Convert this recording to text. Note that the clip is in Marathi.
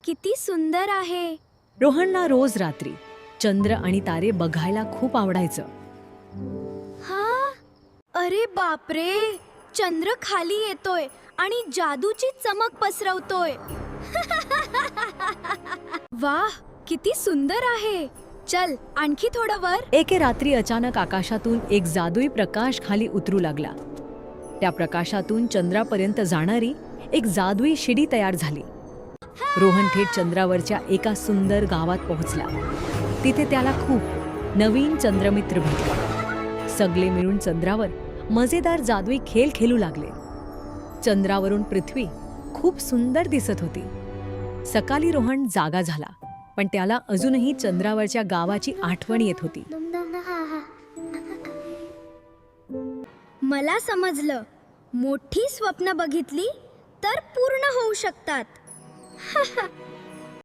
किती सुंदर आहे. रोहनला रोज रात्री चंद्र आणि तारे बघायला खूप आवडायचं. हा, अरे बापरे, चंद्र खाली येतोय आणि जादूची चमक पसरवतोय. वाह, किती सुंदर आहे. चल आणखी थोडं वर. एके रात्री अचानक आकाशातून एक जादुई प्रकाश खाली उतरू लागला. त्या प्रकाशातून चंद्रापर्यंत जाणारी एक जादुई शिडी तयार झाली. रोहन थेट चंद्रावरच्या एका सुंदर गावात पोहोचला. तिथे त्याला खूप नवीन चंद्रमित्र भेटले. सगळे मिळून चंद्रावर मजेदार जादुई खेळ खेळू लागले. चंद्रावरून पृथ्वी खूप सुंदर दिसत होती. सकाळी रोहन जागा झाला, पण त्याला अजूनही चंद्रावरच्या गावाची आठवण येत होती. मला समजलं, मोठी स्वप्न बघितली तर पूर्ण होऊ शकतात.